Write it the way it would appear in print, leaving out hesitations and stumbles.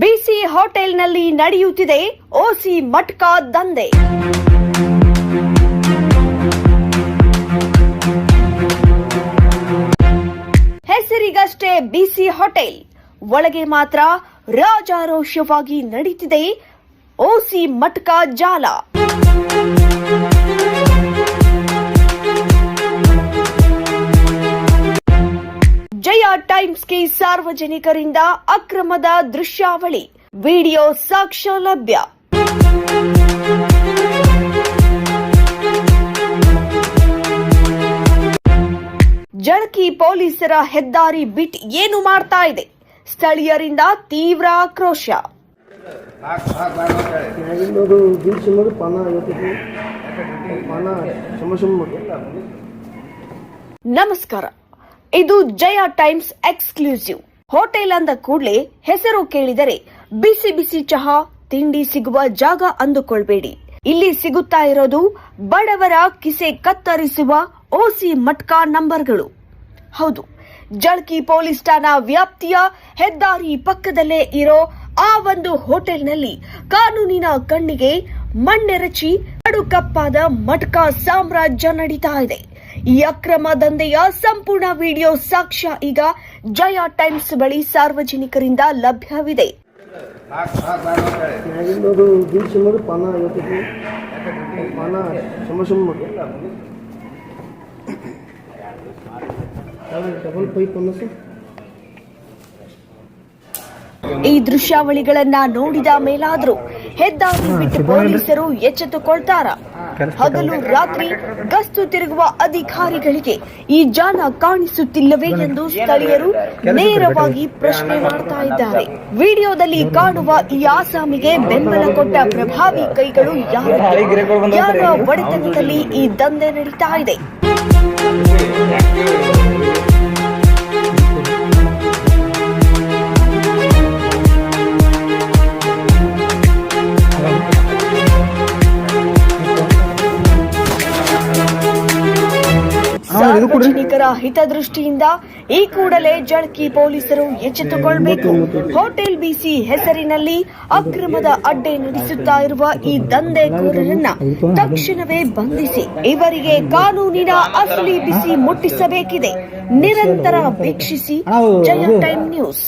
ಬಿಸಿ ಹೋಟೆಲ್ನಲ್ಲಿ ನಡೆಯುತ್ತಿದೆ ಓಸಿ ಮಟ್ಕಾ ದಂಧೆ. ಹೆಸರಿಗಷ್ಟೇ ಬಿಸಿ ಹೋಟೆಲ್, ಒಳಗೆ ಮಾತ್ರ ರಾಜಾರೋಷವಾಗಿ ನಡೀತಿದೆ ಓಸಿ ಮಟ್ಕಾ ಜಾಲ. ಜಯ ಟೈಮ್ಸ್ಗೆ ಸಾರ್ವಜನಿಕರಿಂದ ಅಕ್ರಮದ ದೃಶ್ಯಾವಳಿ, ವಿಡಿಯೋ ಸಾಕ್ಷ್ಯ ಲಭ್ಯ. ಜಳಕಿ ಪೊಲೀಸರ ಹೆದ್ದಾರಿ ಬಿಟ್ ಏನು ಮಾಡ್ತಾ ಇದೆ? ಸ್ಥಳೀಯರಿಂದ ತೀವ್ರ ಆಕ್ರೋಶ. ನಮಸ್ಕಾರ, ಇದು ಜಯ ಟೈಮ್ಸ್ ಎಕ್ಸ್ಕ್ಲೂಸಿವ್. ಹೋಟೆಲ್ ಅಂದ ಕೂಡಲೇ ಹೆಸರು ಕೇಳಿದರೆ ಬಿಸಿ ಬಿಸಿ ಚಹಾ ತಿಂಡಿ ಸಿಗುವ ಜಾಗ ಅಂದುಕೊಳ್ಬೇಡಿ. ಇಲ್ಲಿ ಸಿಗುತ್ತಾ ಇರೋದು ಬಡವರ ಕಿಸೆ ಕತ್ತರಿಸುವ ಓಸಿ ಮಟ್ಕಾ ನಂಬರ್ಗಳು. ಹೌದು, ಜಳಕಿ ಪೊಲೀಸ್ ಠಾಣಾ ವ್ಯಾಪ್ತಿಯ ಹೆದ್ದಾರಿ ಪಕ್ಕದಲ್ಲೇ ಇರೋ ಆ ಒಂದು ಹೋಟೆಲ್ನಲ್ಲಿ ಕಾನೂನಿನ ಕಣ್ಣಿಗೆ ಮಣ್ಣೆರಚಿ ಕಡುಕಪ್ಪಾದ ಮಟ್ಕಾ ಸಾಮ್ರಾಜ್ಯ ನಡೀತಾ ಇದೆ. ಈ ಅಕ್ರಮ ದಂಧೆಯ ಸಂಪೂರ್ಣ ವಿಡಿಯೋ ಸಾಕ್ಷ್ಯ ಈಗ ಜಯ ಟೈಮ್ಸ್ ಬಳಿ ಸಾರ್ವಜನಿಕರಿಂದ ಲಭ್ಯವಿದೆ. ಈ ದೃಶ್ಯಾವಳಿಗಳನ್ನ ನೋಡಿದ ಮೇಲಾದ್ರೂ ಹೆದ್ದಾರಿ ಬಿಟ್ಟು ಪೊಲೀಸರು ಎಚ್ಚೆತ್ತುಕೊಳ್ತಾರ? ಹಗಲು ರಾತ್ರಿ ಗಸ್ತು ತಿರುಗುವ ಅಧಿಕಾರಿಗಳಿಗೆ ಈ ಜಾಲ ಕಾಣಿಸುತ್ತಿಲ್ಲವೇ ಎಂದು ಸ್ಥಳೀಯರು ನೇರವಾಗಿ ಪ್ರಶ್ನೆ ಮಾಡ್ತಾ ಇದ್ದಾರೆ. ವಿಡಿಯೋದಲ್ಲಿ ಕಾಣುವ ಈ ಆಸಾಮಿಗೆ ಬೆಂಬಲ ಕೊಟ್ಟ ಪ್ರಭಾವಿ ಕೈಗಳು ಯಾರ ಒಡೆತನದಲ್ಲಿ ಈ ದಂಧೆ ನಡೀತಾ ಇದೆ? ಸಾರ್ವಜನಿಕರ ಹಿತದೃಷ್ಟಿಯಿಂದ ಈ ಕೂಡಲೇ ಜಳಕಿ ಪೊಲೀಸರು ಎಚ್ಚೆತ್ತುಕೊಳ್ಳಬೇಕು. ಹೋಟೆಲ್ ಬಿಸಿ ಹೆಸರಿನಲ್ಲಿ ಅಕ್ರಮದ ಅಡ್ಡೆ ನಡೆಸುತ್ತಾ ಇರುವ ಈ ದಂಧೆಕೋರರನ್ನ ತಕ್ಷಣವೇ ಬಂಧಿಸಿ ಇವರಿಗೆ ಕಾನೂನಿನ ಅಸಲಿ ಬಿಸಿ ಮುಟ್ಟಿಸಬೇಕಿದೆ. ನಿರಂತರ ವೀಕ್ಷಿಸಿ ಜಯ ಟೈಮ್ ನ್ಯೂಸ್.